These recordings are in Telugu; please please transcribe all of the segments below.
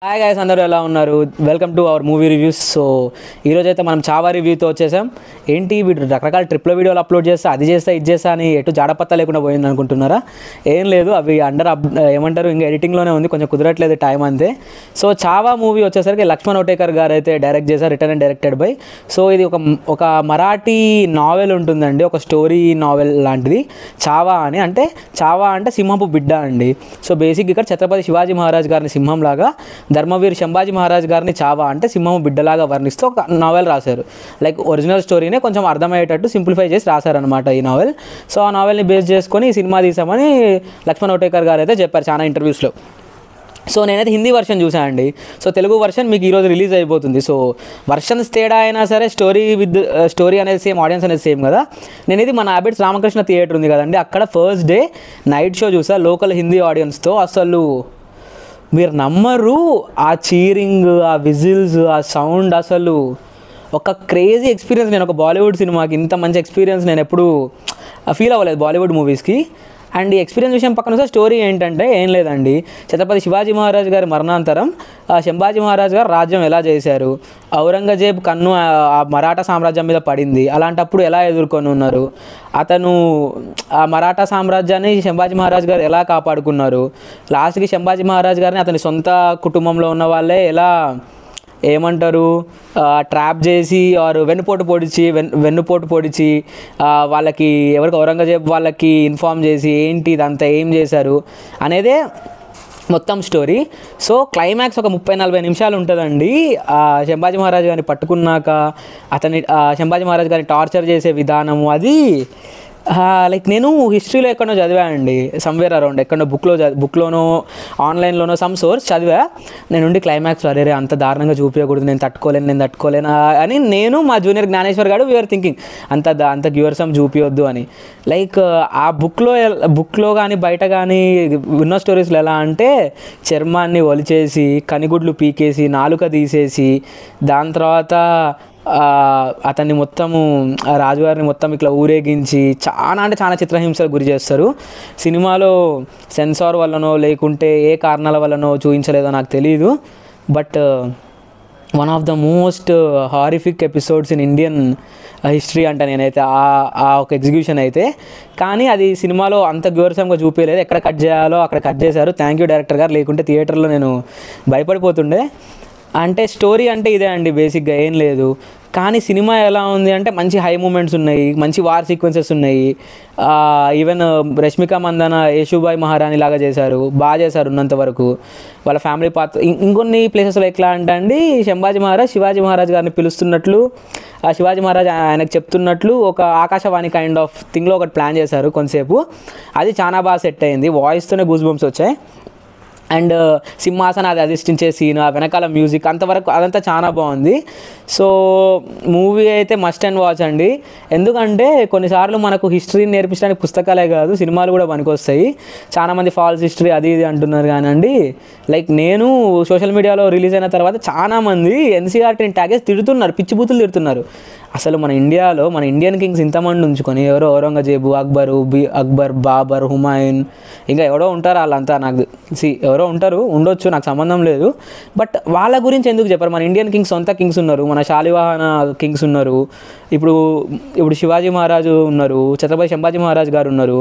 హాయ్ గైస్, అందరూ ఎలా ఉన్నారు? Welcome to our movie reviews. So ఈరోజు అయితే మనం చావా రివ్యూతో వచ్చేసాం. ఏంటి వీడు రకరకాల ట్రిప్ల వీడియోలు అప్లోడ్ చేస్తా, అది చేస్తా, ఇది చేస్తా అని ఎటు జాడపత్తా లేకుండా పోయింది అనుకుంటున్నారా? ఏం లేదు, అవి ఏమంటారు, ఇంకా ఎడిటింగ్లోనే ఉంది, కొంచెం కుదరట్లేదు టైం అంతే. సో చావా మూవీ వచ్చేసరికి లక్ష్మణ్ ఓటేకర్ గారు అయితే డైరెక్ట్ చేశారు, return and directed by. So ఇది ఒక మరాఠీ నావెల్ ఉంటుందండి, ఒక స్టోరీ నావెల్ లాంటిది చావా అని. చావా అంటే సింహపు బిడ్డ అండి. సో బేసిక్ ఇక్కడ ఛత్రపతి శివాజీ మహారాజ్ గారిని సింహంలాగా, ధర్మవీర్ శంభాజీ మహారాజ్ గారిని చావా అంటే సింహం బిడ్డలాగా వర్ణిస్తూ ఒక నావెల్ రాశారు. లైక్ ఒరిజినల్ స్టోరీనే కొంచెం అర్థమయ్యేటట్టు సింప్లిఫై చేసి రాశారనమాట ఈ నావెల్. సో ఆ నావెల్ని బేస్ చేసుకొని సినిమా తీసామని లక్ష్మణ్ ఓటేకర్ గారు అయితే చెప్పారు చాలా ఇంటర్వ్యూస్లో. సో నేనైతే హిందీ వర్షన్ చూసాను అండి. సో తెలుగు వర్షన్ మీకు ఈరోజు రిలీజ్ అయిపోతుంది. సో వర్షన్స్ తేడా అయినా సరే స్టోరీ అనేది సేమ్, ఆడియన్స్ అనేది సేమ్ కదా. నేను ఇది మన హ్యాబిట్స్ రామకృష్ణ థియేటర్ ఉంది కదండి, అక్కడ ఫస్ట్ డే నైట్ షో చూసా లోకల్ హిందీ ఆడియన్స్తో. అసలు మీరు నమ్మరు, ఆ చీరింగ్, ఆ విజిల్స్, ఆ సౌండ్, అసలు ఒక క్రేజీ ఎక్స్పీరియన్స్. నేను ఒక బాలీవుడ్ సినిమాకి ఇంత మంచి ఎక్స్పీరియన్స్ నేను ఎప్పుడు ఫీల్ అవ్వలేదు బాలీవుడ్ మూవీస్కి. అండ్ ఈ ఎక్స్పీరియన్స్ విషయం పక్కన వస్తే స్టోరీ ఏంటంటే ఏం లేదండి, ఛత్రపతి శివాజీ మహారాజ్ గారి మరణాంతరం శంభాజీ మహారాజ్ గారు రాజ్యం ఎలా చేశారు, ఔరంగజేబ్ కన్ను ఆ మరాఠా సామ్రాజ్యం మీద పడింది, అలాంటప్పుడు ఎలా ఎదుర్కొని ఉన్నారు, అతను ఆ మరాఠా సామ్రాజ్యాన్ని శంభాజీ మహారాజ్ గారు ఎలా కాపాడుకున్నారు, లాస్ట్కి శంభాజీ మహారాజ్ గారిని అతని సొంత కుటుంబంలో ఉన్న వాళ్ళే ఎలా ఏమంటారు ట్రాప్ చేసి ఆరు వెన్నుపోటు పొడిచి వాళ్ళకి ఎవరికి ఔరంగజేబ్ వాళ్ళకి ఇన్ఫార్మ్ చేసి ఏంటి ఇదంతా ఏం చేశారు అనేదే మొత్తం స్టోరీ. సో క్లైమాక్స్ ఒక 30-40 నిమిషాలు ఉంటుందండి. శంభాజీ మహారాజ్ గారిని పట్టుకున్నాక శంభాజీ మహారాజ్ గారిని టార్చర్ చేసే విధానము, అది లైక్ నేను హిస్టరీలో ఎక్కడో చదివానండి, సమ్వేర్ అరౌండ్ ఎక్కడో బుక్లోనో ఆన్లైన్లోనో సమ్ సోర్స్ చదివా. నేను ఉండి క్లైమాక్స్ అరే అంత దారుణంగా చూపించకూడదు, నేను తట్టుకోలేను అని నేను మా జూనియర్ జ్ఞానేశ్వర్ గారు వీఆర్ థింకింగ్ అంత గ్యూర్సమ్ చూపించొద్దు అని. లైక్ ఆ బుక్లో కానీ బయట కానీ ఉన్న స్టోరీస్లో ఎలా అంటే చర్మాన్ని ఒలిచేసి కనిగుడ్లు పీకేసి నాలుక తీసేసి దాని తర్వాత అతన్ని మొత్తము రాజుగారిని మొత్తం ఇట్లా ఊరేగించి చాలా చిత్రహింసలకు గురి చేస్తారు. సినిమాలో సెన్సార్ వల్లనో లేకుంటే ఏ కారణాల వల్లనో చూపించలేదో నాకు తెలీదు, but one of the most horrific episodes in Indian history అంట నేనైతే ఆ ఒక ఎగ్జిక్యూషన్ అయితే. కానీ అది సినిమాలో అంత గౌరవంగా చూపించలేదు, ఎక్కడ కట్ చేయాలో అక్కడ కట్ చేశారు. థ్యాంక్ యూ డైరెక్టర్ గారు, లేకుంటే థియేటర్లో నేను భయపడిపోతుండే. అంటే స్టోరీ అంటే ఇదే అండి, బేసిక్గా ఏం లేదు. కానీ సినిమా ఎలా ఉంది అంటే మంచి హై మూమెంట్స్ ఉన్నాయి, మంచి వార్ సీక్వెన్సెస్ ఉన్నాయి. ఈవెన్ రష్మిక మందన యేషుబాయి మహారాణి లాగా బాగా చేశారు ఉన్నంత వరకు. వాళ్ళ ఫ్యామిలీ పాత్ర ఇంకొన్ని ప్లేసెస్లో ఎట్లా అంటే అండి, శివాజీ మహారాజ్ గారిని పిలుస్తున్నట్లు, శివాజీ మహారాజ్ ఆయనకు చెప్తున్నట్లు ఒక ఆకాశవాణి కైండ్ ఆఫ్ థింగ్లో ఒకటి ప్లాన్ చేశారు కొంతసేపు. అది చాలా బాగా సెట్ అయింది, వాయిస్తోనే గూస్ బంప్స్ వచ్చాయి. అండ్ సింహాసన అది అధిష్ఠించే సీన్, వెనకాల మ్యూజిక్, అంతవరకు అదంతా చాలా బాగుంది. సో మూవీ అయితే మస్ట్ అండ్ వాచ్ అండి. ఎందుకంటే కొన్నిసార్లు మనకు హిస్టరీని నేర్పించడానికి పుస్తకాలే కాదు సినిమాలు కూడా పనికొస్తాయి. చాలామంది ఫాల్స్ హిస్టరీ అది ఇది అంటున్నారు కానండి, లైక్ నేను సోషల్ మీడియాలో రిలీజ్ అయిన తర్వాత చాలామంది ఎన్సీఆర్టీని ట్యాగ్ చేసి తిడుతున్నారు, పిచ్చి బూతులు తిడుతున్నారు. అసలు మన ఇండియాలో మన ఇండియన్ కింగ్స్ ఇంతమంది ఉంచుకొని ఎవరో ఔరంగజేబు, అక్బర్, బాబర్, హుమాయూన్, ఇంకా ఎవరో ఉంటారు, వాళ్ళంతా నాకు ఎవరో ఉండొచ్చు, నాకు సంబంధం లేదు. బట్ వాళ్ళ గురించి ఎందుకు చెప్పారు? మన ఇండియన్ కింగ్స్ సొంత కింగ్స్ ఉన్నారు, మన శాలివాహన కింగ్స్ ఉన్నారు, ఇప్పుడు శివాజీ మహారాజు ఉన్నారు, ఛత్రపతి శంభాజీ మహారాజ్ గారు ఉన్నారు.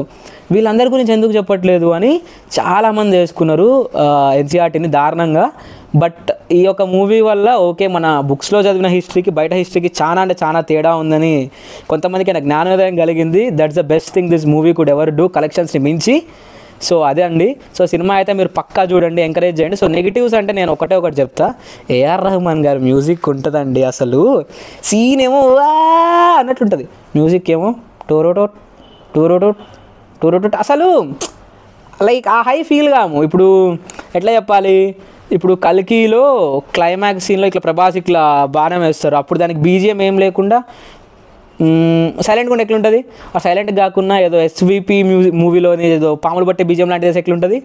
వీళ్ళందరి గురించి ఎందుకు చెప్పట్లేదు అని చాలామంది వేసుకున్నారు ఎన్సీఆర్టీని దారుణంగా. బట్ ఈ యొక్క మూవీ వల్ల ఓకే, మన బుక్స్లో చదివిన హిస్టరీకి బయట హిస్టరీకి చాలా తేడా ఉందని కొంతమందికి నాకు జ్ఞానోదయం కలిగింది. That's the best thing this movie could ever do, కలెక్షన్స్ని మించి. సో అదే అండి. సో సినిమా అయితే మీరు పక్కా చూడండి, ఎంకరేజ్ చేయండి. సో నెగిటివ్స్ అంటే నేను ఒకటి చెప్తా, ఏఆర్ రెహమాన్ గారి మ్యూజిక్ ఉంటుందండి, అసలు సీన్ ఏమో అన్నట్టుంటుంది, మ్యూజిక్ ఏమో టోరోటో అసలు లైక్ ఆ హై ఫీల్ కాము. ఇప్పుడు ఎట్లా చెప్పాలి, ఇప్పుడు కల్కిలో క్లైమాక్స్ సీన్లో ఇట్లా ప్రభాస్ ఇట్లా బాణం వేస్తారు, అప్పుడు దానికి బీజిఎం ఏం లేకుండా సైలెంట్గా ఉంటే ఎట్లుంటుంది, ఆ సైలెంట్ కాకుండా ఏదో ఎస్విపి మూవీలోని ఏదో పాములు పట్టే బీజిఎం లాంటిది ఎట్లుంటుంది,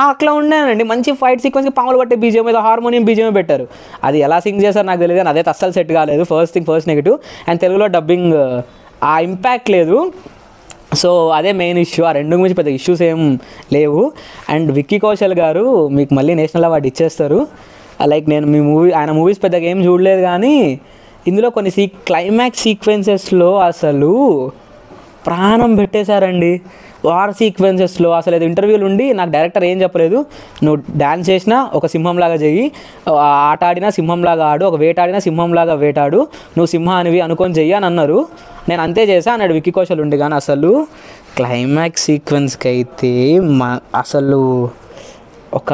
అట్లా ఉండేనండి. మంచి ఫైట్ సీక్వెన్స్కి పాములు పట్టే బీజిఎం, ఏదో హార్మోనియం బీజిఎం పెట్టారు. అది ఎలా సింగ్ చేశారు నాకు తెలియదు, కానీ అదైతే అస్సలు సెట్ కాలేదు. First negative. అండ్ తెలుగులో డబ్బింగ్ ఆ ఇంపాక్ట్ లేదు. సో అదే మెయిన్ ఇష్యూ. ఆ రెండు గురించి పెద్ద ఇష్యూస్ ఏం లేవు. అండ్ విక్కీ కౌశల్ గారు మీకు మళ్ళీ నేషనల్ అవార్డు ఇచ్చేస్తారు. లైక్ నేను ఆయన మూవీస్ పెద్దగా ఏం చూడలేదు, కానీ ఇందులో కొన్ని క్లైమాక్స్ సీక్వెన్సెస్లో అసలు ప్రాణం పెట్టేశారండి. వార్ సీక్వెన్సెస్లో అసలు ఏదో ఇంటర్వ్యూలు ఉండి నాకు డైరెక్టర్ ఏం చెప్పలేదు, నువ్వు డ్యాన్స్ చేసినా ఒక సింహంలాగా చెయ్యి, ఆట ఆడినా సింహంలాగా ఆడు, ఒక వేటాడినా సింహంలాగా వేటాడు, నువ్వు సింహానివి అనుకొని చెయ్యి అని అన్నారు. నేను అంతే చేశా అన్నాడు విక్కీ కౌశల్ ఉండి. కానీ అసలు క్లైమాక్స్ సీక్వెన్స్కి అయితే అసలు ఒక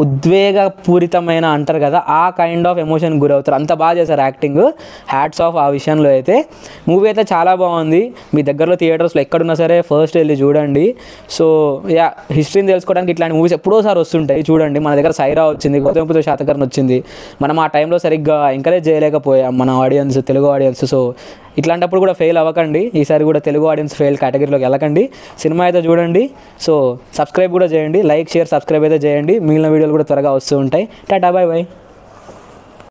ఉద్వేగపూరితమైన అంటారు కదా, ఆ కైండ్ ఆఫ్ ఎమోషన్ గురవుతారు. అంత బాగా చేశారు యాక్టింగ్. హ్యాట్స్ ఆఫ్ ఆ విషయంలో అయితే. మూవీ అయితే చాలా బాగుంది. మీ దగ్గరలో థియేటర్స్లో ఎక్కడున్నా సరే ఫస్ట్ వెళ్ళి చూడండి. సో హిస్టరీని తెలుసుకోవడానికి ఇట్లాంటి మూవీస్ ఎప్పుడోసారి వస్తుంటాయి, చూడండి. మన దగ్గర సైరా వచ్చింది, గౌతమిపుత్ర శాతకర్ణి వచ్చింది. మనం ఆ టైంలో సరిగ్గా ఎంకరేజ్ చేయలేకపోయాం మన ఆడియన్స్, తెలుగు ఆడియన్స్. సో ఇట్లాంటప్పుడు కూడా ఫెయిల్ అవ్వకండి. ఈసారి కూడా తెలుగు ఆడియన్స్ ఫెయిల్ కేటగిరీలోకి వెళ్ళకండి. సినిమా అయితే చూడండి. సో సబ్స్క్రైబ్ కూడా చేయండి, లైక్ షేర్ సబ్స్క్రైబ్ అయితే చేయండి. మిగిలిన వీడియోలు కూడా త్వరగా వస్తూ ఉంటాయి. Tata, bye bye.